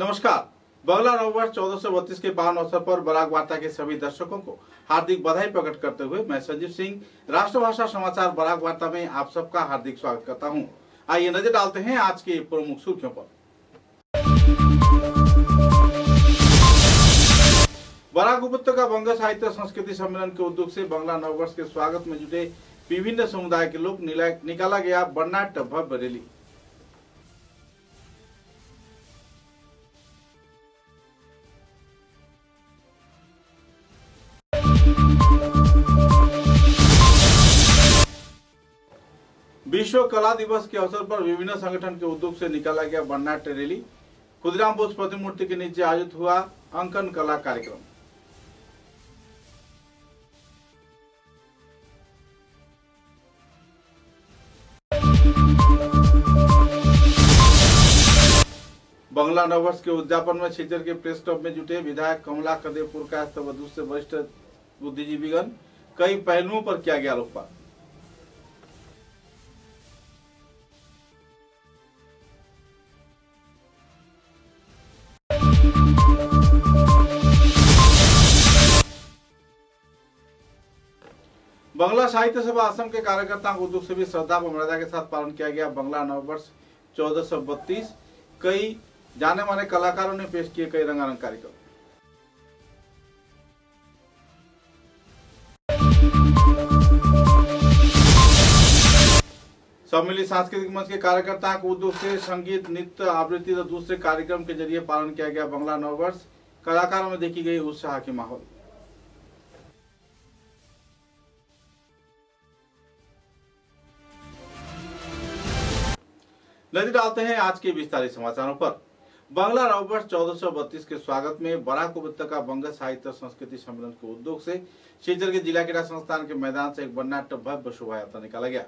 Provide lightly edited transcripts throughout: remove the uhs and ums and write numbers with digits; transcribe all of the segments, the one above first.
नमस्कार। बांग्ला नववर्ष 1432 के पावन अवसर पर बराक वार्ता के सभी दर्शकों को हार्दिक बधाई प्रकट करते हुए मैं संजीव सिंह राष्ट्रभाषा समाचार बराक वार्ता में आप सबका हार्दिक स्वागत करता हूं। आइए नजर डालते हैं आज के प्रमुख सुर्खियों पर। बराक उपत्यका बंग साहित्य संस्कृति सम्मेलन के उद्योग से बांग्ला नववर्ष के स्वागत में जुटे विभिन्न समुदाय के लोग निकाला गया वर्णाढ्य भव्य रैली। विश्व कला दिवस के अवसर पर विभिन्न संगठन के उद्योग से निकाला गया वर्णाढ्य रैली। खुदीराम बोस प्रतिमूर्ति के नीचे आयोजित हुआ अंकन कला कार्यक्रम। बांग्ला नववर्ष के उद्यापन में शिलचर के प्रेस क्लब में जुटे विधायक कमला कदेपुर का दूसरे वरिष्ठ बुद्धिजीवीगण। कई पहलुओं पर किया गया आलोकपात। बांग्ला साहित्य सभा असम के कार्यकर्ताओं को उद्योग से भी श्रद्धा व मर्यादा के साथ पालन किया गया बांग्ला नववर्ष 1432। कई जाने माने कलाकारों ने पेश किए कई रंगारंग कार्यक्रम। सम्मिलित सांस्कृतिक मंच के कार्यकर्ताओं को उद्योग से संगीत, नृत्य, आवृत्ति और दूसरे कार्यक्रम के जरिए पालन किया गया बांग्ला नववर्ष। कलाकारों में देखी गई उत्साह की माहौल। नजर डालते हैं आज के विस्तारित समाचारों पर। बांग्ला नववर्ष 1432 के स्वागत में बराक उपत्यका बंग साहित्य संस्कृति सम्मेलन के उद्योग से शिलचर के जिला क्रीड़ा संस्थान के मैदान से एक वर्णाढ्य भव्य शोभा यात्रा निकाला गया।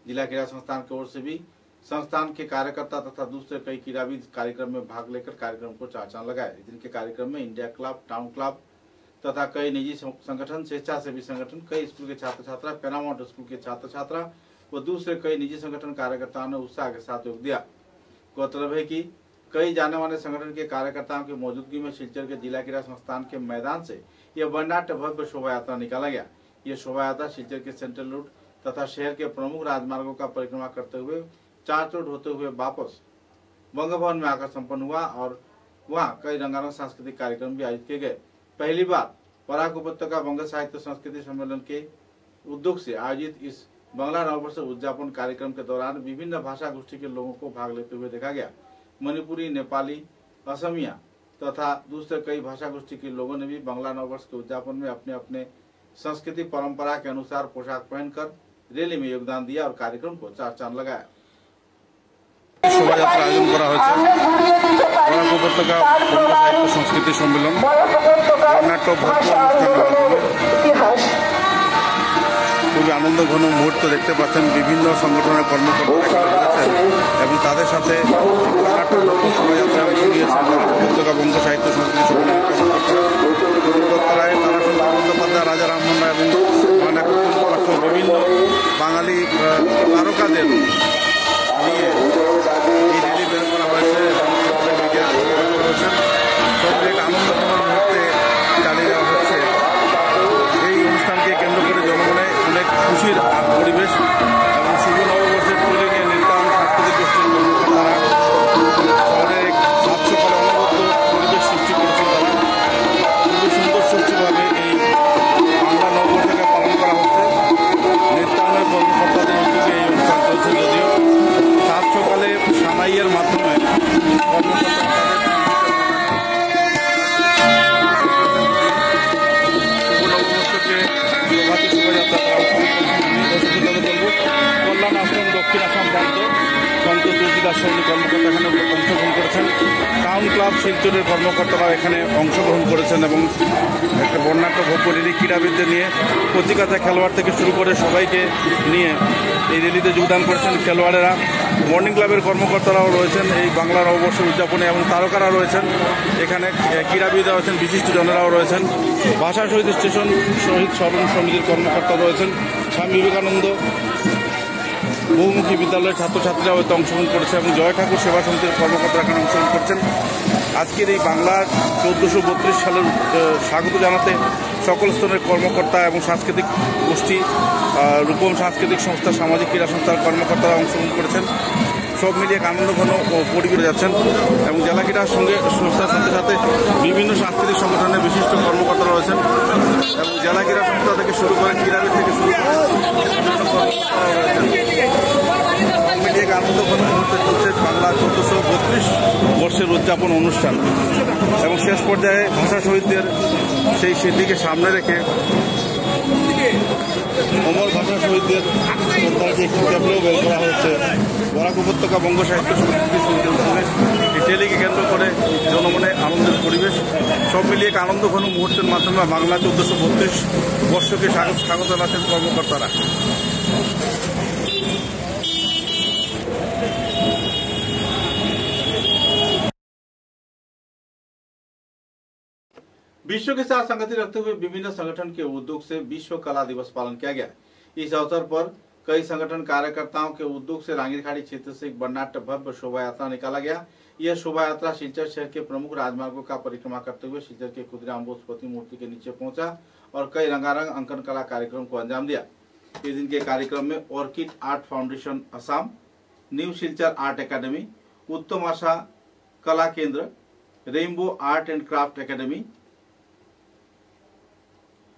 जिला क्रीड़ा संस्थान की ओर से भी संस्थान के कार्यकर्ता तथा दूसरे कई क्रीड़ाविद कार्यक्रम में भाग लेकर कार्यक्रम को चार चांद लगाए। जिनके कार्यक्रम में इंडिया क्लब, टाउन क्लब तथा कई निजी संगठन, स्वेच्छासेवी संगठन, कई स्कूल के छात्र छात्रा, पैरामाउंट स्कूल के छात्र छात्रा व दूसरे कई निजी संगठन कार्यकर्ताओं ने उत्साह के साथ योग दिया। गौरतलब है कि कई जाने माने संगठन के कार्यकर्ताओं की मौजूदगी में शिलचर के जिला क्रीड़ा संस्थान के मैदान से यह वर्णाढ्य भव्य शोभा यात्रा निकाला गया। यह शोभा यात्रा शिलचर के सेंट्रल रूट तथा शहर के प्रमुख राजमार्गों का परिक्रमा करते हुए चार चोट होते हुए वापस बंग भवन में आकर संपन्न हुआ और वहाँ कई रंगारंग सांस्कृतिक कार्यक्रम भी आयोजित किए गए। पहली बार बराक उपत्यका बंग साहित्य संस्कृति सम्मेलन के उद्योग से आयोजित इस बांग्ला नववर्ष उद्यापन कार्यक्रम के दौरान विभिन्न भाषा गोष्ठी के लोगों को भाग लेते हुए देखा गया। मणिपुरी, नेपाली, असमिया तथा दूसरे कई भाषा गोष्ठी के लोगों ने भी बांग्ला नववर्ष के उद्यापन में अपने अपने संस्कृति परंपरा के अनुसार पोशाक पहनकर रैली में योगदान दिया और कार्यक्रम को चार चांद लगाया। शोभा यात्रा आयोजन करा बराक उपत्यका बंग साहित्य संस्कृति सम्मेलन খুবই আনন্দ ঘন মুহূর্ত দেখতে পাচ্ছেন। বিভিন্ন সংগঠনের কর্মকর্তারা রয়েছেন এবং তাদের সাথে শোভাযাত্রা অংশ নিয়েছেন উপত্যকা বঙ্গ সাহিত্য সংস্কৃতি সম্মেলনের কর্মকর্তারায় তারাশঙ্কর বন্দ্যোপাধ্যায়, রাজা রামমোহন রায় এবং বিভিন্ন বাঙালি তারকাদের নিয়ে এই র্যালি বের করা হয়েছে এবং মিডিয়া রয়েছেন। সবচেয়ে একটা আনন্দঘন মুহূর্তে চালিয়ে যাওয়া হচ্ছে। এই অনুষ্ঠানকে কেন্দ্র করে জনমনে অনেক খুশির পরিবেশ এবং শুভ নববর্ষের তুলে নিয়ে নৃত্যায়ন সাংস্কৃতিক গোষ্ঠীর কর্মকর্তারা শহরে সাত সকালে অনবদ্য পরিবেশ সৃষ্টি করেছেন। তারা খুবই সুন্দর সুষ্ঠুভাবে এই বাংলা নববর্ষকে পালন করা হচ্ছে। নৃত্যায়নের কর্মকর্তাদের উদ্যোগে এই অনুষ্ঠান চলছে। যদিও সাত সকালে সানাইয়ের মাধ্যমে কল্যাণ আশ্রম দক্ষিণ আসাম প্রান্ত সন্ত তুলসীদাস সৈনিক কর্মকর্তা এখানে অংশগ্রহণ করেছেন। টাউন ক্লাব শিলচরের কর্মকর্তারা এখানে অংশগ্রহণ করেছেন এবং একটা বর্ণাঢ্য ভব্য র্যালি ক্রীড়াবিদদের নিয়ে কচিকাঁচা খেলোয়াড় থেকে শুরু করে সবাইকে নিয়ে এই র্যালিতে যোগদান করেছেন খেলোয়াড়েরা। মর্নিং ক্লাবের কর্মকর্তারাও রয়েছেন এই বাংলা নববর্ষ উদযাপনে এবং তারকারা রয়েছেন এখানে, ক্রীড়াবিদরা রয়েছেন, বিশিষ্টজনেরাও রয়েছেন। ভাষা শহীদ স্টেশন শহীদ স্মরণ সমিতির কর্মকর্তা রয়েছেন, স্বামী বিবেকানন্দ বহুমুখী বিদ্যালয়ের ছাত্রছাত্রীরাও এতে অংশগ্রহণ করেছে এবং জয় ঠাকুর সেবা সমিতির কর্মকর্তারা এখানে অংশগ্রহণ করছেন। আজকের এই বাংলার 1432 সালের স্বাগত জানাতে সকল স্তরের কর্মকর্তা এবং সাংস্কৃতিক গোষ্ঠী, রূপম সাংস্কৃতিক সংস্থা, সামাজিক ক্রীড়া সংস্থার কর্মকর্তারা অংশগ্রহণ করেছেন। সব মিলিয়ে এক আনন্দঘন পরিবেশ যাচ্ছেন এবং জেলা ক্রীড়া সংস্থার সাথে সাথে বিভিন্ন সাংস্কৃতিক সংগঠনের বিশিষ্ট কর্মকর্তারা রয়েছেন এবং জেলা ক্রীড়া সংস্থা থেকে শুরু করে ক্রীড়াবিদ থেকে শুরু করে বিভিন্ন কর্মকর্তারা রয়েছেন। সব মিলিয়ে এক আনন্দঘন মুহূর্তে চলছে বাংলা 1432 বর্ষের উদযাপন অনুষ্ঠান এবং শেষ পর্যায়ে ভাষা শহীদদের সেই স্মৃতিকে সামনে রেখে অমর ভাষা শহীদদের শ্রদ্ধার্ঘ্যে একটি ট্যাবলো বের করা হয়েছে। বরাক উপত্যকা বঙ্গ সাহিত্য সংস্কৃতি সমিতির উদ্যোগে এই টেলিকে কেন্দ্র করে জনমনে আনন্দের পরিবেশ। সব মিলিয়ে এক আনন্দঘন মুহূর্তের মাধ্যমে বাংলা 1432 বর্ষকে স্বাগত জানাচ্ছেন কর্মকর্তারা। विश्व के साथ संगति रखते हुए विभिन्न संगठन के उद्योग से विश्व कला दिवस पालन किया गया। इस अवसर पर कई संगठन कार्यकर्ताओं के उद्योग से रांगीरखाड़ी क्षेत्र से एक वर्णाढ्य भव्य शोभा यात्रा निकाला गया। यह शोभा यात्रा सिलचर शहर के प्रमुख राजमार्गों का परिक्रमा करते हुए सिलचर के खुदराम बोसपति मूर्ति के नीचे पहुंचा और कई रंगारंग अंकन कला कार्यक्रम को अंजाम दिया। इस दिन के कार्यक्रम में orchid art foundation Assam, new Silchar art academy, Uttam Asha Kala Kendra, rainbow art and craft academy,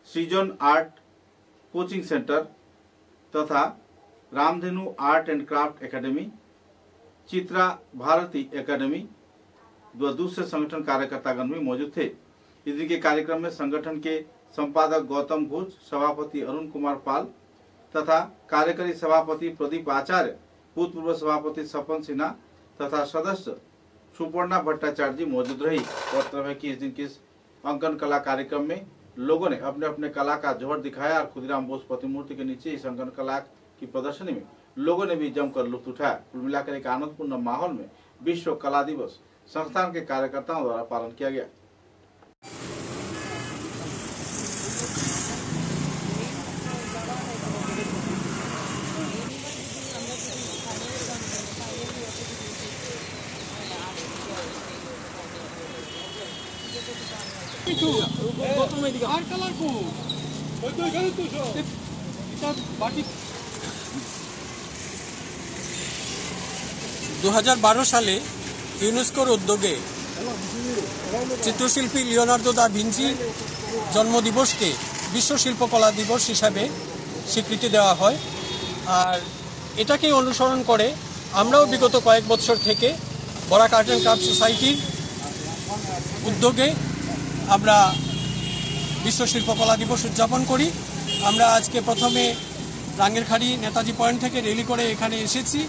Srijan art coaching centre तथा Ramdhenu art and craft academy, Chitra Bharati academy व दूसरे संगठन कार्यकर्तागण भी मौजूद थे। इस दिन के कार्यक्रम में संगठन के संपादक गौतम घोष, सभापति अरुण कुमार पाल तथा कार्यकारी सभापति प्रदीप आचार्य, भूतपूर्व सभापति सपन सिन्हा तथा सदस्य सुपर्णा भट्टाचार्य जी मौजूद रही। गौरतलब है कि इस दिन के अंकन कला कार्यक्रम में लोगों ने अपने अपने कला का जोहर दिखाया और खुदीराम बोस प्रतिमूर्ति के नीचे इस अंकन कला की प्रदर्शनी में लोगों ने भी जमकर लुत्फ उठाया। कुल मिलाकर एक आनंदपूर्ण माहौल में विश्व कला दिवस संस्थान के कार्यकर्ताओं द्वारा पालन किया गया। 2012 সালে ইউনেস্কোর উদ্যোগে চিত্রশিল্পী লিওনার্দো দা ভিঞ্চি জন্মদিবসকে বিশ্ব শিল্পকলা দিবস হিসাবে স্বীকৃতি দেওয়া হয়। আর এটাকে অনুসরণ করে আমরাও বিগত কয়েক বছর থেকে বরাক আর্ট অ্যান্ড ক্রাফট সোসাইটির উদ্যোগে আমরা বিশ্ব শিল্পকলা দিবস উদযাপন করি। আমরা আজকে প্রথমে রাঙ্গিরখাড়ি নেতাজি পয়েন্ট থেকে র্যালি করে এখানে এসেছি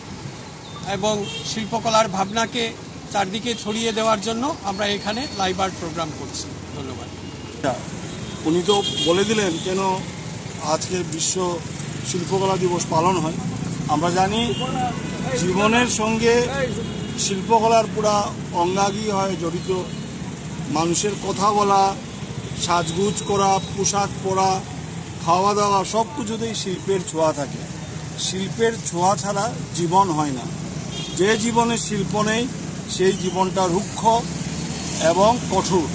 এবং শিল্পকলার ভাবনাকে চারদিকে ছড়িয়ে দেওয়ার জন্য আমরা এখানে লাইভ আর্ট প্রোগ্রাম করছি। ধন্যবাদ। উনি তো বলে দিলেন কেন আজকে বিশ্ব শিল্পকলা দিবস পালন হয়। আমরা জানি জীবনের সঙ্গে শিল্পকলার পুরা অঙ্গাঙ্গী হয় জড়িত। মানুষের কথা বলা, সাজগুজ করা, পোশাক পরা, খাওয়া দাওয়া সব কিছুতেই শিল্পের ছোঁয়া থাকে। শিল্পের ছোঁয়া ছাড়া জীবন হয় না। যে জীবনে শিল্প নেই সেই জীবনটা রুক্ষ এবং কঠোর।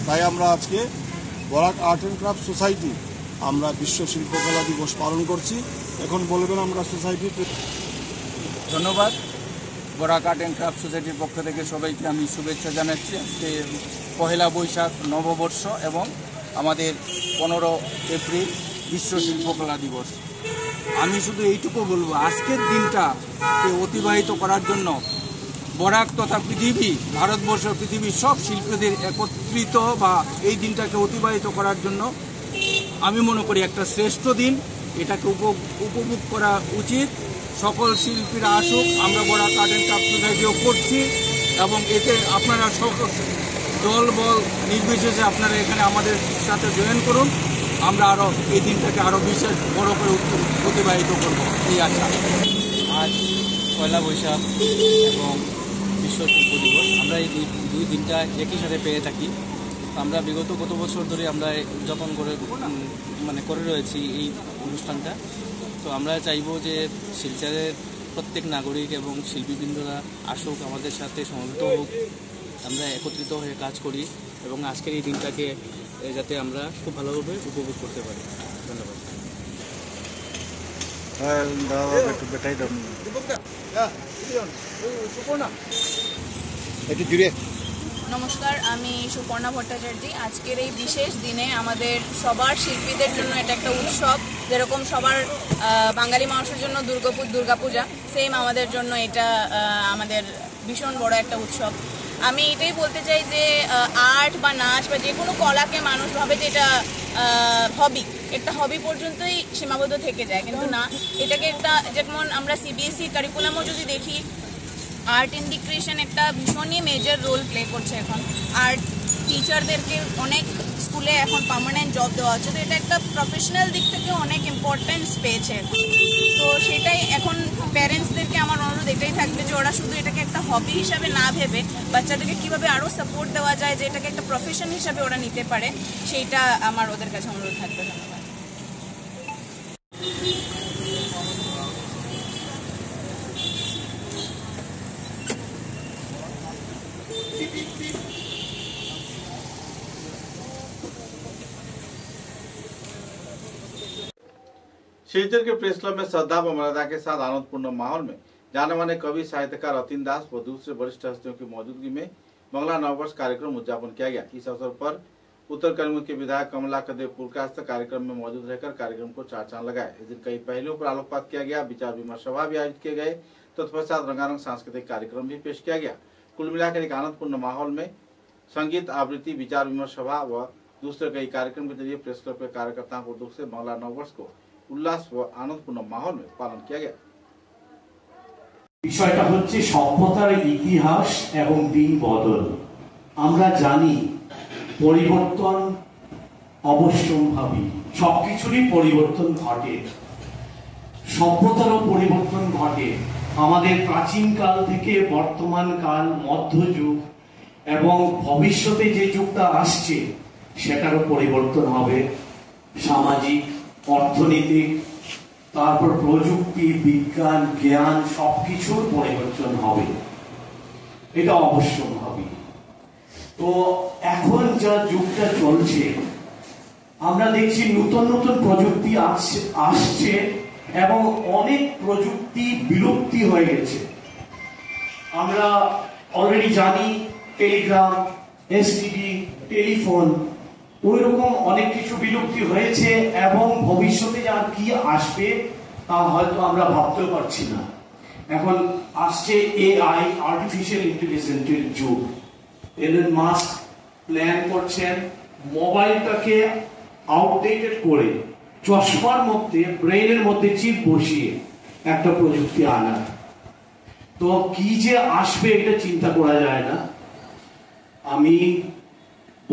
তাই আমরা আজকে Barak art and craft society আমরা বিশ্ব শিল্পকলা দিবস পালন করছি। এখন বলবেন আমরা সোসাইটির। ধন্যবাদ। বরাক আর্ট অ্যান্ড ক্রাফট সোসাইটির পক্ষ থেকে সবাইকে আমি শুভেচ্ছা জানাচ্ছি। আজকে পহেলা বৈশাখ নববর্ষ এবং আমাদের 15 এপ্রিল বিশ্ব শিল্পকলা দিবস। আমি শুধু এইটুকু বলবো, আজকের দিনটাকে অতিবাহিত করার জন্য বরাক তথা পৃথিবী, ভারতবর্ষ, পৃথিবীর সব শিল্পীদের একত্রিত বা এই দিনটাকে অতিবাহিত করার জন্য আমি মনে করি একটা শ্রেষ্ঠ দিন। এটাকে উপভোগ করা উচিত। সকল শিল্পীরা আসুক, আমরা বরাক আর্ট অ্যান্ড ক্রাফট সোসাইটিও করছি এবং এতে আপনারা সকল দল বল নির্বিশেষে আপনারা এখানে আমাদের সাথে জয়েন করুন। আমরা আরও এই দিনটাকে আরও বিশেষ বড় করে অতিবাহিত করব এই আশা। আজ পয়লা বৈশাখ এবং বিশ্ব শিল্প দিবস, আমরা এই দুই দিনটা একই সাথে পেয়ে থাকি। আমরা বিগত বছর ধরে আমরা উদযাপন করে করে রয়েছি এই অনুষ্ঠানটা। তো আমরা চাইবো যে শিলচরের প্রত্যেক নাগরিক এবং শিল্পীবৃন্দরা আসুক, আমাদের সাথে সমবেত হোক, আমরা একত্রিত হয়ে কাজ করি এবং আজকের এই দিনটাকে যাতে আমরা খুব ভালোভাবে উপভোগ করতে পারি। ধন্যবাদ। নমস্কার, আমি সুপর্ণা ভট্টাচার্য। আজকের এই বিশেষ দিনে আমাদের সবার শিল্পীদের জন্য এটা একটা উৎসব। যেরকম সবার বাঙালি মানুষের জন্য দুর্গাপূজা, সেম আমাদের জন্য এটা আমাদের ভীষণ বড় একটা উৎসব। আমি এটাই বলতে চাই যে আর্ট বা নাচ বা যে কোনো কলাকে মানুষ ভাবে যে এটা হবি, একটা হবি পর্যন্তই সীমাবদ্ধ থেকে যায়, কিন্তু না, এটাকে একটা, যেমন আমরা সিবিএসই কারিকুলামও যদি দেখি, আর্ট ইন দি ক্রিয়েশন একটা ভীষণই মেজর রোল প্লে করছে এখন। আর্ট টিচারদেরকে অনেক স্কুলে এখন পার্মানেন্ট জব দেওয়া হচ্ছে, তো এটা একটা প্রফেশনাল দিক থেকে অনেক ইম্পর্টেন্স পেয়েছে এখন। তো সেটাই এখন প্যারেন্টসদেরকে আমার অনুরোধ এটাই থাকবে যে ওরা শুধু এটাকে একটা হবি হিসাবে না ভেবে বাচ্চাদেরকে কীভাবে আরও সাপোর্ট দেওয়া যায়, যে এটাকে একটা প্রফেশন হিসাবে ওরা নিতে পারে, সেইটা আমার ওদের কাছে অনুরোধ থাকবে। ধন্যবাদ। शिलचर के प्रेस क्लब में श्रद्धा व मर्यादा के साथ आनंदपूर्ण माहौल में जाने माने कवि साहित्यकार रतिन दास व दूसरे वरिष्ठ हस्तियों की मौजूदगी में मंगला नववर्ष कार्यक्रम उद्यापन किया गया। इस अवसर पर उत्तर कनूर के विधायक कमला कदेव पुरकास्त कार्यक्रम में मौजूद रहकर कार्यक्रम को चार चांद लगाए। इस दिन कई पहलुओं पर आलोकपात किया गया, विचार विमर्श सभा भी आयोजित किए गए, तत्पश्चात रंगारंग सांस्कृतिक कार्यक्रम भी पेश किया गया। कुल मिलाकर एक आनंदपूर्ण माहौल में संगीत आवृत्ति, विचार विमर्श सभा व दूसरे कई कार्यक्रम के जरिए प्रेस क्लब के कार्यकर्ताओं को उद्योग से मंगला नववर्ष को उल्लास व आनंदपूर्ण माहौल में पालन किया गया। বিষয়টা হচ্ছে সভ্যতার ইতিহাস এবং দিন বদল। আমরা জানি পরিবর্তন অবশ্যম্ভাবী, সবকিছুরই পরিবর্তন ঘটে, সভ্যতারও পরিবর্তন ঘটে। আমাদের প্রাচীন কাল থেকে বর্তমান কাল, মধ্যযুগ এবং ভবিষ্যতে যে যুগটা আসছে সেটারও পরিবর্তন হবে, সামাজিক, অর্থনৈতিক, তারপর প্রযুক্তি, বিজ্ঞান, জ্ঞান, সবকিছুর পরিবর্তন হবে, এটা অবশ্যম্ভাবী। তো এখন যা যুগটা চলছে, আমরা দেখছি নতুন নতুন প্রযুক্তি আসছে এবং অনেক প্রযুক্তি বিলুপ্তি হয়ে গেছে। আমরা অলরেডি জানি টেলিগ্রাম, এসটিডি, টেলিফোন, ওই রকম অনেক কিছু বিলুপ্তি হয়েছে এবং ভবিষ্যতে আর কি আসবে তা হয়তো আমরা ভাবতেও পারছি না। এখন আসছে এআই, আর্টিফিশিয়াল ইন্টেলিজেন্সের যুগ। এলন মাস্ক প্ল্যান করছেন মোবাইলটাকে আউটডেটেড করে চশমার মধ্যে, ব্রেইনের মধ্যে চিপ বসিয়ে একটা প্রযুক্তি আনার। তো কি যে আসবে এটা চিন্তা করা যায় না। আমি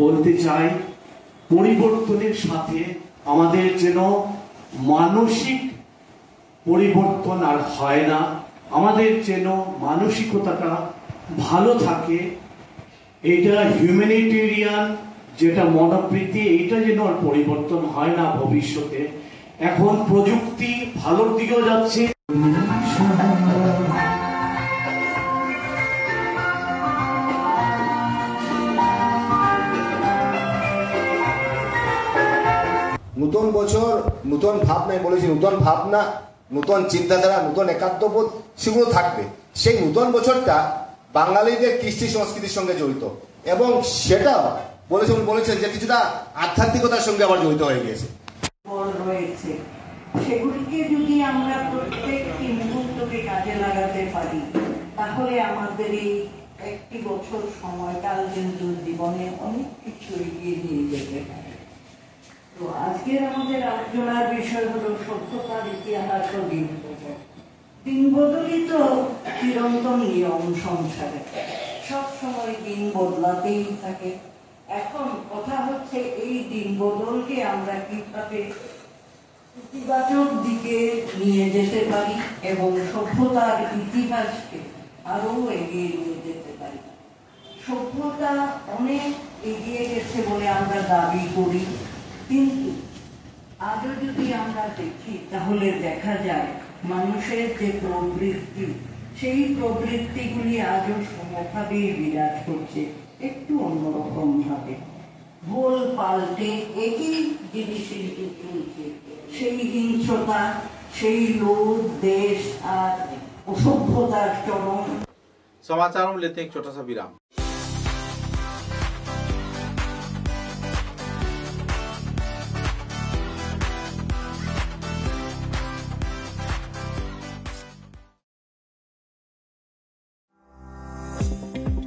বলতে চাই পরিবর্তনের সাথে আমাদের যেন মানসিক পরিবর্তন আর হয় না, আমাদের যেন মানসিকতাটা ভালো থাকে, এটা হিউম্যানিটেরিয়ান যেটা মনোবৃত্তি, এইটা যেন আর পরিবর্তন হয় না ভবিষ্যতে। এখন প্রযুক্তি ভালোর দিকেও যাচ্ছে। নতুন বছর নতুন ভাবনা, বলেছি নতুন ভাবনা, নতুন চিন্তাধারা, নতুন একাত্মবোধ সেগুলো থাকবে। সেই নতুন বছরটা বাঙালিদের কৃষ্টি সংস্কৃতির সঙ্গে জড়িত এবং সেটা বলেছেন যে কিছুটা আধ্যাত্মিকতার সঙ্গে আবার জড়িত হয়ে গিয়েছে। রয়েছে সেগুলিকে যদি আমরা প্রত্যেকটি মুহূর্তকে কাজে লাগাতে পারি, তাহলে আমাদের এই একটি বছর সময়কাল কিন্তু জীবনে অনেক কিছু এগিয়ে নিয়ে যেতে পারে। তো আজকের আমাদের আলোচনার বিষয় হলো সভ্যতার ইতিহাস ও দিন বদল। দিন বদলই তো চিরন্তন নিয়ম সংসারে, সব সময় দিন বদলাতেই থাকে। এখন কথা হচ্ছে এই দিন বদলকে আমরা কিভাবে ইতিবাচক দিকে নিয়ে যেতে পারি এবং সভ্যতার ইতিহাসকে আরো এগিয়ে নিয়ে যেতে পারি। সভ্যতা অনেক এগিয়ে গেছে বলে আমরা দাবি করি, কিন্তু আজও যদি আমরা দেখি তাহলে দেখা যায় মানুষের যে প্রবৃত্তি, সেই প্রবৃত্তিগুলি আজও সমভাবেই বিরাজ করছে, একটু অন্যরকম ভাবে। ভুল পাল্টে একই জিনিসের চলছে, সেই হিংসতা, সেই লোভ, देश আর অসভ্যতার চরম। समाचारों में लेते हैं एक छोटा सा विराम।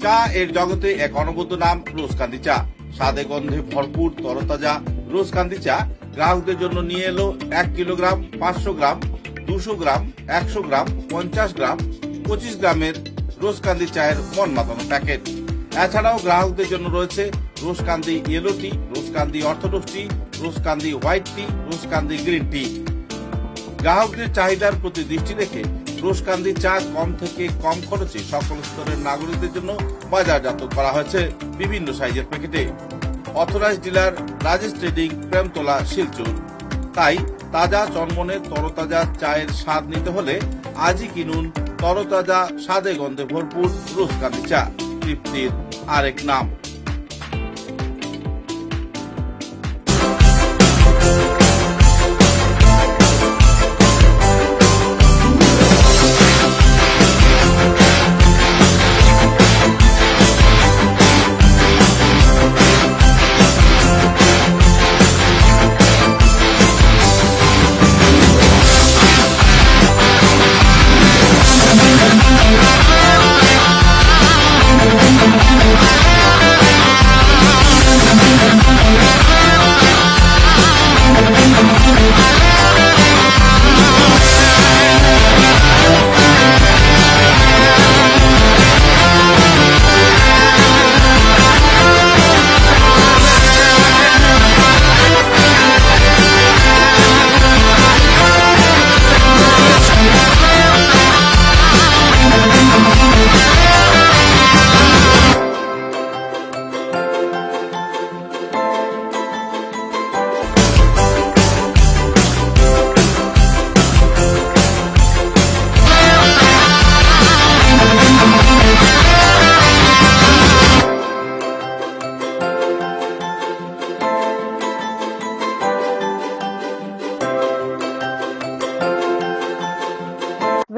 চা এর জগতে এক অনবদ্য নাম রোজকান্দি চা। স্বাদে গন্ধে ভরপুর তরতাজা রোজকান্দি চা গ্রাহকদের জন্য নিয়ে এলো 1 কিলোগ্রাম, 500 গ্রাম, 200 গ্রাম, 100 গ্রাম, 50 গ্রাম, 25 গ্রামের রোজকান্দি চায়ের মন মাতানো প্যাকেট। এছাড়াও গ্রাহকদের জন্য রয়েছে রোজকান্দি ইয়েলো টি, রোজকান্দি অর্থোডক্স টি, রোজকান্দি হোয়াইট টি, রোজকান্দি গ্রিন টি। গ্রাহকদের চাহিদার প্রতি দৃষ্টি রেখে রোজকান্দি চা কম থেকে কম খরচে সকল স্তরের নাগরিকদের জন্য বাজারজাত করা হয়েছে বিভিন্ন সাইজের প্যাকেটে। Authorised dealer Rajesh trading, Premtala, Silchar. তাই তাজা চনমনে তরতাজা চায়ের স্বাদ নিতে হলে আজই কিনুন তরতাজা স্বাদে গন্ধে ভরপুর রোজকান্দি চা, তৃপ্তির আরেক নাম।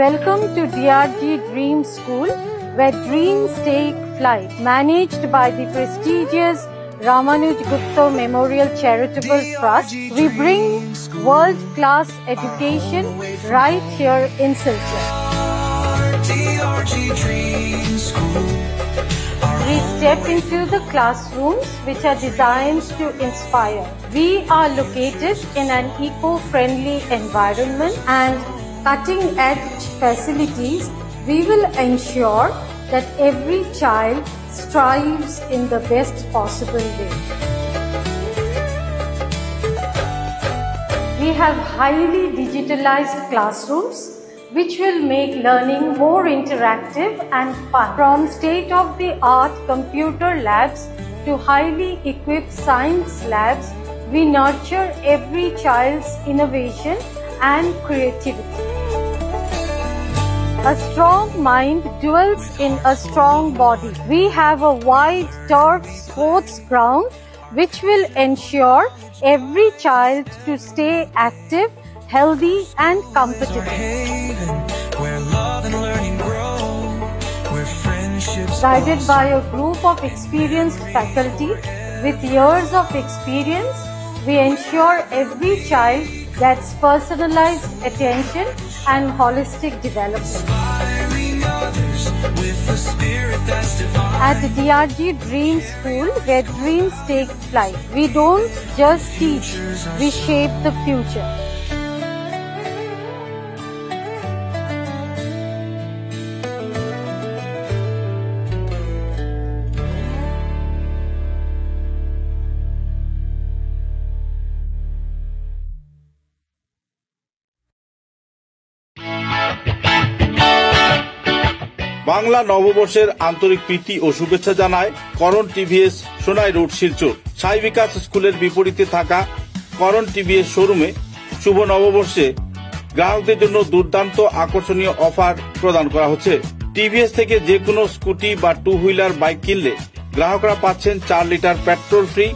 Welcome to DRG Dream School, where dreams take flight. Managed by the prestigious Ramanuj Gupta Memorial Charitable Trust, we bring world-class education right here in Silchar. We step into the classrooms which are designed to inspire. We are located in an eco-friendly environment and cutting-edge facilities. We will ensure that every child strives in the best possible way. We have highly digitalized classrooms which will make learning more interactive and fun. From state-of-the-art computer labs to highly equipped science labs, we nurture every child's innovation and creativity. A strong mind dwells in a strong body. We have a wide turf sports ground which will ensure every child to stay active, healthy and comfortable. Guided by a group of experienced faculty with years of experience, we ensure every child gets personalized attention and holistic development. At DRG Dream School, where dreams take flight, we don't just teach, we shape the future. Bangla নববর্ষের আন্তরিক প্রীতি ও শুভেচ্ছা জানায় করণ TVS Sonai road Silchar. সাই বিকাশ স্কুলের বিপরীতে থাকা করণ TVS শোরুমে শুভ নববর্ষে গ্রাহকদের জন্য দুর্দান্ত আকর্ষণীয় অফার প্রদান করা হচ্ছে। টিভিএস থেকে যে কোনো স্কুটি বা 2 হুইলার বাইক কিনলে গ্রাহকরা পাচ্ছেন 4 লিটার পেট্রোল ফ্রি,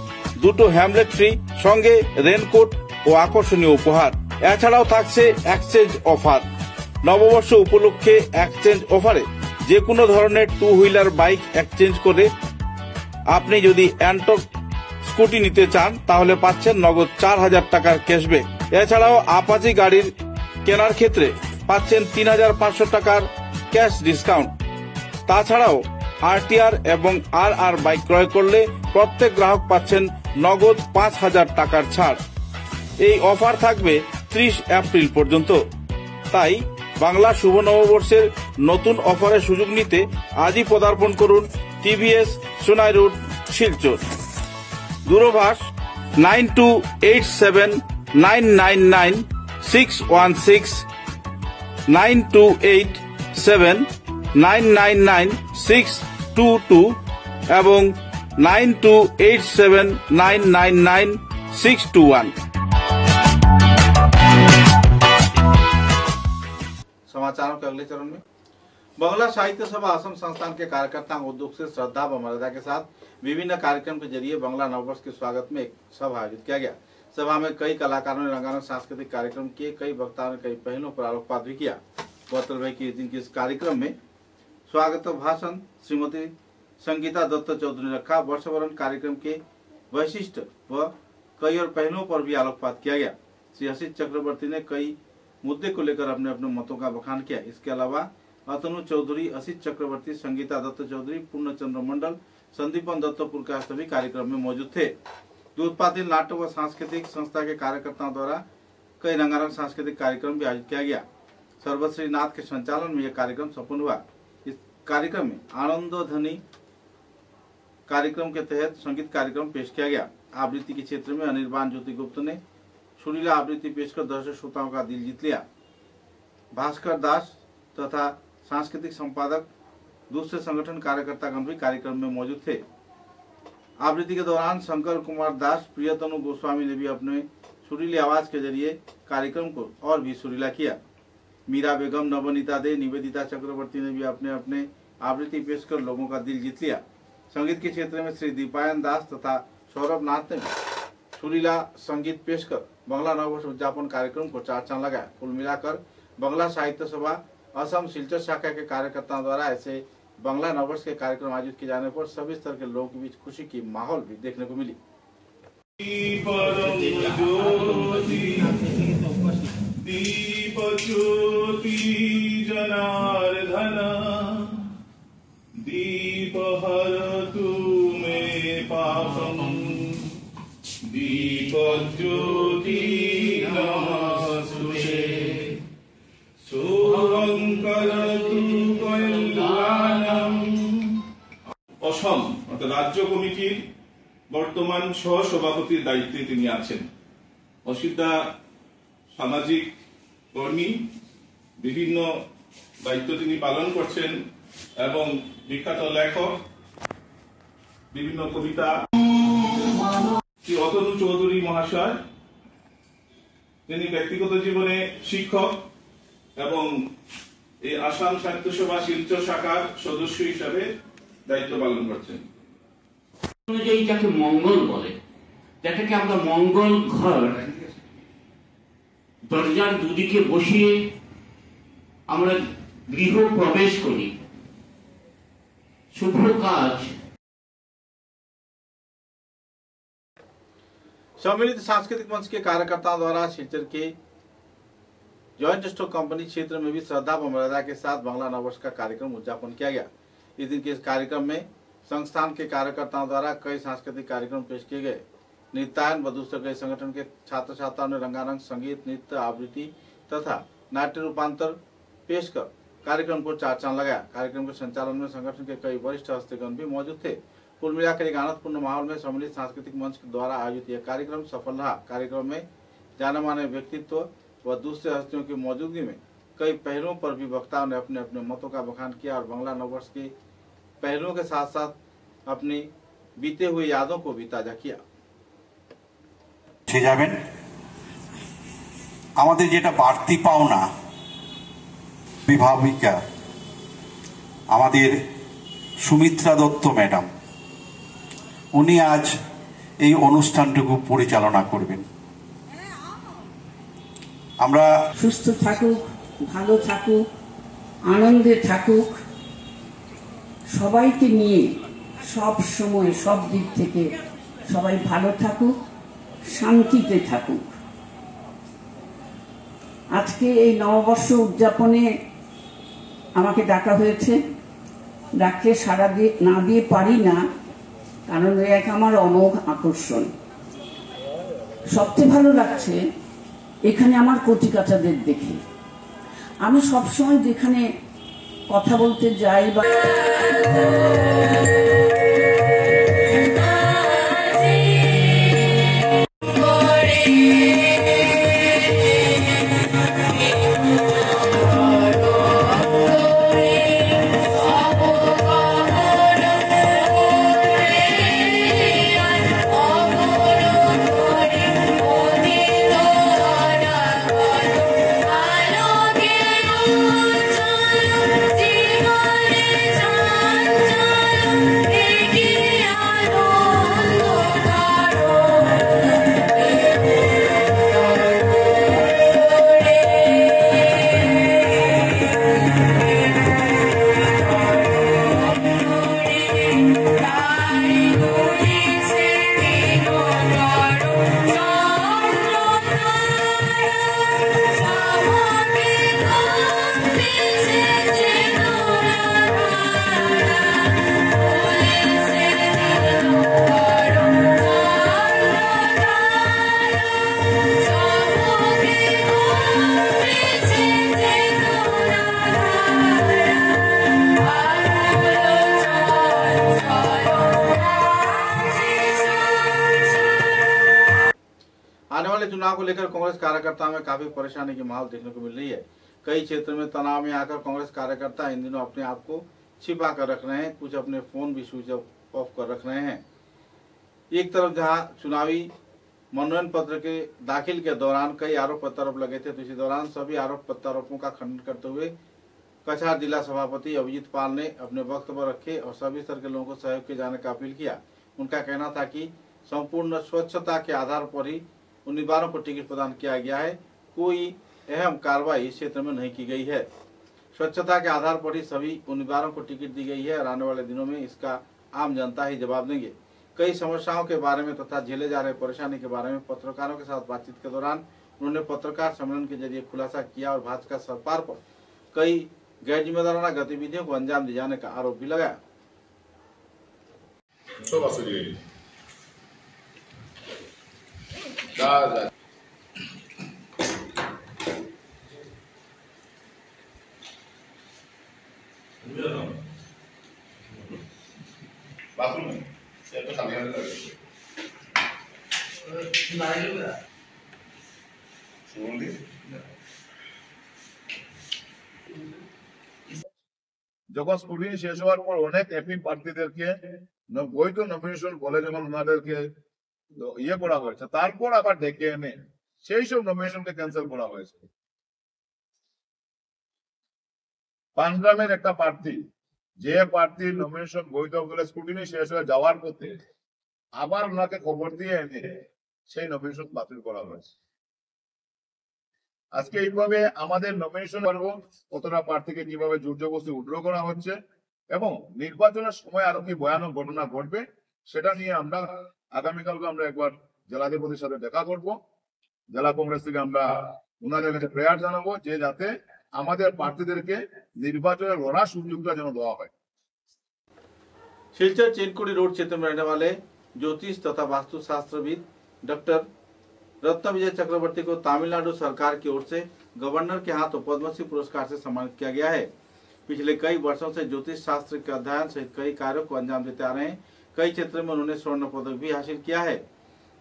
2টো হ্যামলেট ফ্রি, সঙ্গে রেনকোট ও আকর্ষণীয় উপহার। এছাড়াও থাকছে এক্সচেঞ্জ অফার। নববর্ষ উপলক্ষে এক্সচেঞ্জ অফারে যে কোনো ধরনের 2 হুইলার বাইক এক্সচেঞ্জ করে আপনি যদি অ্যান্টক স্কুটি নিতে চান তাহলে পাচ্ছেন নগদ 4000 টাকার ক্যাশব্যাক। এছাড়াও আপাচি গাড়ির কেনার ক্ষেত্রে পাচ্ছেন 3500 টাকার ক্যাশ ডিসকাউন্ট। তাছাড়াও আরটিআর এবং আরআর বাইক ক্রয় করলে প্রত্যেক গ্রাহক পাচ্ছেন নগদ 5000 টাকার ছাড়। এই অফার থাকবে 30 এপ্রিল পর্যন্ত। তাই বাংলা শুভ নববর্ষের নতুন অফারের সুযোগ নিতে আজই পদার্পণ করুন টিভিএস সোনাই রোড, শিলচর। দূরভাষ 9287999616, 9287999622 এবং 9287999621। समाचारों के अगले चरण में बंगला साहित्य सभा असम संस्थान के कार्यकर्ताओं उद्योग से श्रद्धा व मर्यादा के साथ विभिन्न कार्यक्रम के जरिए बंगला नववर्ष के स्वागत में एक सभा आयोजित किया गया। सभा में कई कलाकारों ने रंगारंग सांस्कृतिक कार्यक्रम किए, कई वक्ताओं ने कई पहलों पर आलोकपात भी किया। गौरतलब है कि इस दिन के इस कार्यक्रम में स्वागत भाषण श्रीमती संगीता दत्त चौधरी ने रखा। वर्षवरण कार्यक्रम के वैशिष्ट व कई और पहलुओं पर भी आलोकपात किया गया। श्री असित चक्रवर्ती ने कई मुद्दे को लेकर अपने अपने मतों का बखान किया। इसके अलावा अतनु चौधरी, असित चक्रवर्ती, संगीता दत्त चौधरी, पूर्णचंद्र मंडल, संदीपन दत्तपुर का सभी कार्यक्रम में मौजूद थे। दूधपातिल नाट्य व सांस्कृतिक संस्था के कार्यकर्ताओं द्वारा कई रंगारंग सांस्कृतिक कार्यक्रम भी आयोजित किया गया। सर्वश्री नाथ के संचालन में यह कार्यक्रम संपन्न हुआ। इस कार्यक्रम में आनंद ध्वनि कार्यक्रम के तहत संगीत कार्यक्रम पेश किया गया। आवृत्ति के क्षेत्र में अनिर्बान ज्योति गुप्त ने सुरीला आवृत्ति पेश कर दर्शक श्रोताओं का दिल जीत लिया। भास्कर दास तथा सांस्कृतिक संपादक दूसरे संगठन कार्यकर्तागण भी कार्यक्रम में मौजूद थे। आवृत्ति के दौरान शंकर कुमार दास, प्रियतनु गोस्वामी ने भी अपने सुरीली आवाज के जरिए कार्यक्रम को और भी सुरीला किया। मीरा बेगम, नवनीता दे, निवेदिता चक्रवर्ती ने भी अपने अपने आवृत्ति पेश कर लोगों का दिल जीत लिया। संगीत के क्षेत्र में श्री दीपायन दास तथा सौरभ नाथ ने भी सुरीला संगीत पेश कर बंगला नववर्ष उद्यापन कार्यक्रम को चार चांद लगाया। कुल मिलाकर बंगला साहित्य सभा असम सिलचर शाखा के कार्यकर्ताओं द्वारा ऐसे बंगला नववर्ष के कार्यक्रम आयोजित किए जाने पर सभी स्तर के लोगों के बीच खुशी की माहौल भी देखने को मिली। दीप ज्योति जनार्दन, दीप हरतु मे पापम, दीप ज्योति नमस्तुते, शुभं करतु कल्याणम। অসম অর্থাৎ রাজ্য কমিটির বর্তমান সহসভাপতির দায়িত্বে তিনি আছেন। অসিতা সামাজিক কর্মী, বিভিন্ন দায়িত্ব তিনি পালন করছেন এবং বিখ্যাত লেখক, বিভিন্ন কবিতা। শ্রী অতনু চৌধুরী মহাশয়, তিনি ব্যক্তিগত জীবনে শিক্ষক এবং এই আসাম সাহিত্য সভা শিলচর শাখার সদস্য হিসাবে দায়িত্ব পালন করছেন। অনুযায়ী যাকে মঙ্গল বলে, যেটাকে আমরা মঙ্গল ঘর, দরজার দুদিকে বসিয়ে আমরা গৃহ প্রবেশ করি। শুভ কাজ। सम्मिलित सांस्कृतिक मंच के कार्यकर्ताओं द्वारा शिलचर के जॉइंट स्टॉक कंपनी क्षेत्र में भी श्रद्धा व मर्यादा के साथ बंगला नववर्ष का कार्यक्रम उद्यापन किया गया। इस दिन के इस कार्यक्रम में संस्थान के कार्यकर्ताओं द्वारा कई सांस्कृतिक कार्यक्रम पेश किए गए। नृत्यायन व दूसरे कई संगठन के छात्र छात्राओं ने रंगारंग संगीत, नृत्य, आवृत्ति तथा नाट्य रूपांतर पेश कर कार्यक्रम को चार चांद लगाया। कार्यक्रम के संचालन में संगठन के कई वरिष्ठ हस्तीगण भी मौजूद थे। कुल मिलाकर एक आनंदपूर्ण माहौल में सम्मिलित सांस्कृतिक मंच द्वारा आयोजित यह कार्यक्रम सफल रहा। कार्यक्रम में जाने माने व्यक्तित्व व दूसरे हस्तियों की मौजूदगी में कई पहलुओं पर भी वक्ताओं ने अपने अपने मतों का बखान किया और बंगला नववर्ष के पहलुओं के साथ साथ अपनी बीते हुए यादों को भी ताजा किया। যাবেন। আমাদের যেটা বাড়তি পাওনা বিভাবিকা আমাদের সুমিত্রা দত্ত ম্যাডাম, উনি আজ এই অনুষ্ঠানটুকু পরিচালনা করবেন। আমরা সুস্থ থাকুক, ভালো থাকুক, আনন্দে থাকুক, সবাইকে নিয়ে সব সময় সব দিক থেকে সবাই ভালো থাকুক, শান্তিতে থাকুক। আজকে এই নববর্ষ উদযাপনে আমাকে ডাকা হয়েছে। ডাকলে সাড়া না দিয়ে পারি না, কারণ এক আমার অমোঘ আকর্ষণ। সবচেয়ে ভালো লাগছে এখানে আমার কচিকাচাদের দেখে। আমি সবসময় যেখানে কথা বলতে যাই বা आने वाले चुनाव को लेकर कांग्रेस कार्यकर्ताओं में काफी परेशानी की माहौल देखने को मिल रही है। कई क्षेत्रों में तनाव में आकर कांग्रेस कार्यकर्ता इन दिनों अपने आप को छिपा कर रख रहे हैं, कुछ अपने फोन भी स्विच ऑफ कर रख रहे हैं। एक तरफ जहां चुनावी मनोनयन पत्र के दाखिल के दौरान कई आरोप प्रत्यारोप लगे थे, तो इसी दौरान सभी आरोप प्रत्यारोपों का खंडन करते हुए कछार जिला सभापति अभिजीत पाल ने अपने वक्तव्य रखे और सभी स्तर के लोगों को सहयोग किए जाने का अपील किया। उनका कहना था कि संपूर्ण स्वच्छता के आधार पर ही उम्मीदवारों को टिकट प्रदान किया गया है, कोई अहम कार्रवाई इस क्षेत्र में नहीं की गई है। स्वच्छता के आधार पर ही सभी उम्मीदवारों को टिकट दी गई है और आने वाले दिनों में इसका आम जनता ही जवाब देंगे। कई समस्याओं के बारे में तथा झेले जा रहे परेशानी के बारे में पत्रकारों के साथ बातचीत के दौरान उन्होंने पत्रकार सम्मेलन के जरिए खुलासा किया और भाजपा सरकार पर कई गैर जिम्मेदाराना गतिविधियों को अंजाम दिए जाने का आरोप भी लगाया। যখন স্কুটিনি শেষ হওয়ার পর অনেক এপি প্রার্থীদেরকে বৈধ নমিনেশন বলে যখন ওনাদেরকে ইয়ে করা হয়েছে, তারপর আবার ডেকে এনে সেই সব নমিনেশনকে ক্যান্সেল করা হয়েছে। পানগ্রামের একটা প্রার্থী, যে প্রার্থীর নমিনেশন বৈধ বলে স্কুটিনি শেষ হয়ে যাওয়ার পথে আবার ওনাকে খবর দিয়ে এনে সেই নমিনেশন বাতিল করা হয়েছে। আজকে এইভাবে আমাদের নমিনেশন করব, কতটা প্রার্থীকে কিভাবে জোরজবরদস্তি উইথড্র করা হচ্ছে এবং নির্বাচনের সময় আরো কি ভয়ানক ঘটনা ঘটবে সেটা নিয়ে আমরা আগামীকালকে আমরা একবার জেলাধিপতির সাথে দেখা করব। জেলা কংগ্রেস থেকে আমরা ওনাদের কাছে প্রেয়ার জানাবো যে যাতে আমাদের প্রার্থীদেরকে নির্বাচনে লড়ার সুযোগটা যেন দেওয়া হয়। सिलचर चेनकुड़ी रोड क्षेत्र में रहने वाले ज्योतिष तथा वास्तुशास्त्रविद डॉक्टर रत्न विजय चक्रवर्ती को तमिलनाडु सरकार की ओर से गवर्नर के हाथों पद्मश्री पुरस्कार से सम्मानित किया गया है। पिछले कई वर्षों से ज्योतिष शास्त्र के अध्ययन सहित कई कार्यों को अंजाम देते आ रहे हैं। कई क्षेत्रों में उन्होंने स्वर्ण पदक भी हासिल किया है।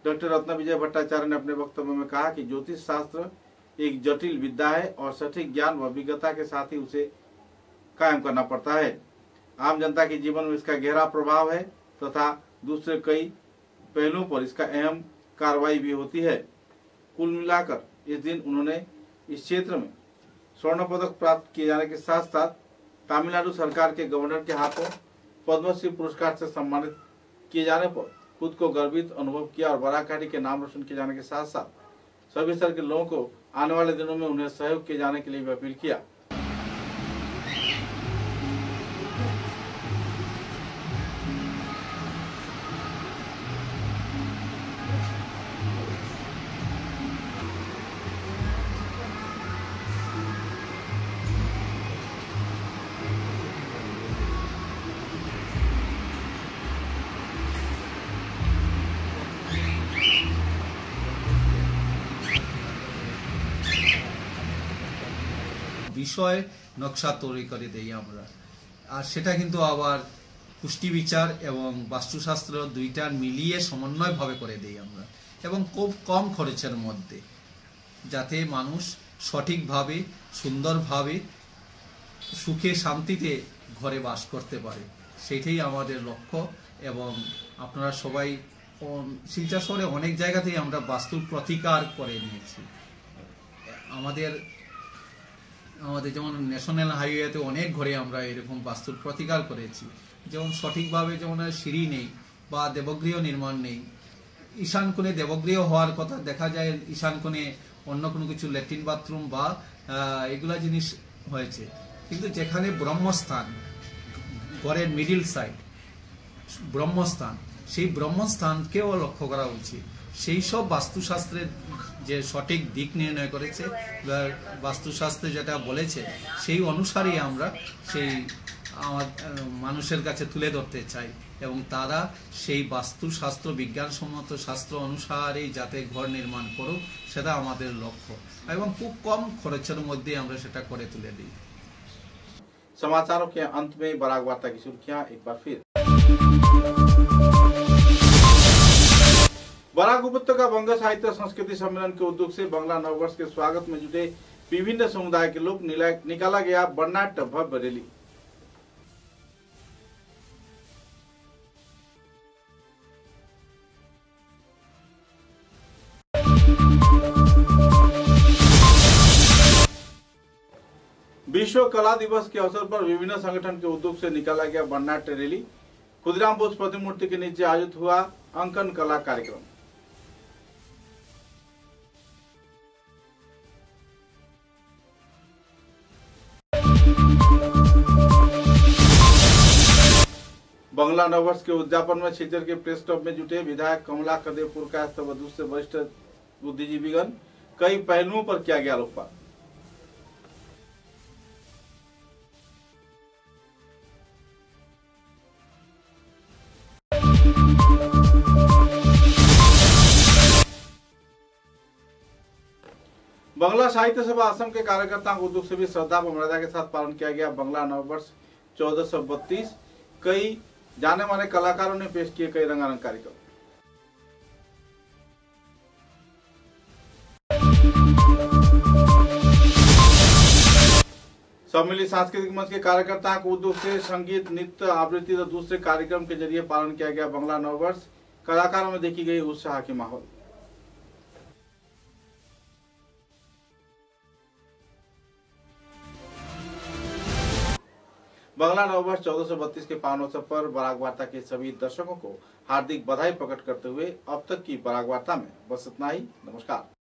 डॉक्टर रत्न विजय भट्टाचार्य ने अपने वक्तव्य में कहा कि ज्योतिष शास्त्र एक जटिल विद्या है और सटीक ज्ञान व विज्ञता के साथ ही उसे कायम करना पड़ता है। आम जनता के जीवन में इसका गहरा प्रभाव है तथा दूसरे कई पहलुओं पर इसका अहम कार्रवाई भी होती है। कुल मिलाकर इस दिन उन्होंने इस क्षेत्र में स्वर्ण पदक प्राप्त किए जाने के साथ साथ तमिलनाडु सरकार के गवर्नर के हाथों पद्मश्री पुरस्कार से सम्मानित किए जाने पर खुद को गर्वित अनुभव किया और बराकाटी के नाम रोशन किए जाने के साथ साथ सभी स्तर के लोगों को आने वाले दिनों में उन्हें सहयोग किए जाने के लिए भी अपील किया। বিষয় নকশা তৈরি করে দেই আমরা, আর সেটা কিন্তু আবার পুষ্টি বিচার এবং বাস্তুশাস্ত্র দুইটা মিলিয়ে সমন্বয়ভাবে করে দেই আমরা, এবং খুব কম খরচের মধ্যে, যাতে মানুষ সঠিকভাবে সুন্দরভাবে সুখে শান্তিতে ঘরে বাস করতে পারে, সেটাই আমাদের লক্ষ্য। এবং আপনারা সবাই শিলচর শহরে অনেক জায়গাতেই আমরা বাস্তুর প্রতিকার করে নিয়েছি। আমাদের যেমন ন্যাশনাল হাইওয়েতে অনেক ঘরে আমরা এরকম বাস্তুর প্রতিকার করেছি, যেমন সঠিকভাবে যেমন সিঁড়ি নেই বা দেবগৃহ নির্মাণ নেই। ঈশান কোণে দেবগৃহ হওয়ার কথা, দেখা যায় ঈশান কোণে অন্য কোনো কিছু ল্যাট্রিন বাথরুম বা এগুলা জিনিস হয়েছে, কিন্তু যেখানে ব্রহ্মস্থান, ঘরের মিডিল সাইড ব্রহ্মস্থান, সেই ব্রহ্মস্থানকেও লক্ষ্য করা উচিত। সেই সব বাস্তুশাস্ত্রের যে সঠিক দিক নির্ণয় করেছে, বাস্তুশাস্ত্রে যেটা বলেছে সেই অনুসারেই আমরা সেই মানুষের কাছে তুলে ধরতে চাই, এবং তারা সেই বাস্তুশাস্ত্র বিজ্ঞানসম্মত শাস্ত্র অনুসারেই যাতে ঘর নির্মাণ করুক, সেটা আমাদের লক্ষ্য, এবং খুব কম খরচের মধ্যে আমরা সেটা করে তুলে দিই। समाचारों के अंत में बराक वार्ता की सुर्खियां एक बार फिर। बराक उपत्यका बंग साहित्य संस्कृति सम्मेलन के उद्योग से बांग्ला नववर्ष के स्वागत में जुटे विभिन्न समुदाय के लोग निकाला गया बर्नाट भव्य रैली। विश्व कला दिवस के अवसर पर विभिन्न संगठन के उद्योग से निकाला गया बर्नाट रैली। खुदीराम बोस प्रतिमूर्ति के नीचे आयोजित हुआ अंकन कला कार्यक्रम। बांग्ला नववर्ष के उद्यापन में शिलचर के प्रेस क्लब में जुटे विधायक कमला कदेपुर का दूसरे वरिष्ठ बुद्धिजीवीगण, कई पहलुओं पर किया गया आलोकपात। बांग्ला साहित्य सभा असम के कार्यकर्ताओं को उद्योग से भी श्रद्धा व मर्यादा के साथ पालन किया गया बांग्ला नववर्ष 1432। कई जाने माने कलाकारों ने पेश किए कई रंगारंग कार्यक्रम। सम्मिलित सांस्कृतिक मंच के कार्यकर्ताओं को उद्योग से संगीत, नृत्य, आवृत्ति और दूसरे कार्यक्रम के जरिए पालन किया गया बांग्ला नववर्ष। कलाकारों में देखी गई उत्साह की माहौल। बांग्ला नववर्ष 1432 के पावन अवसर पर बराक वार्ता के सभी दर्शकों को हार्दिक बधाई प्रकट करते हुए अब तक की बराक वार्ता में बस इतना ही। नमस्कार।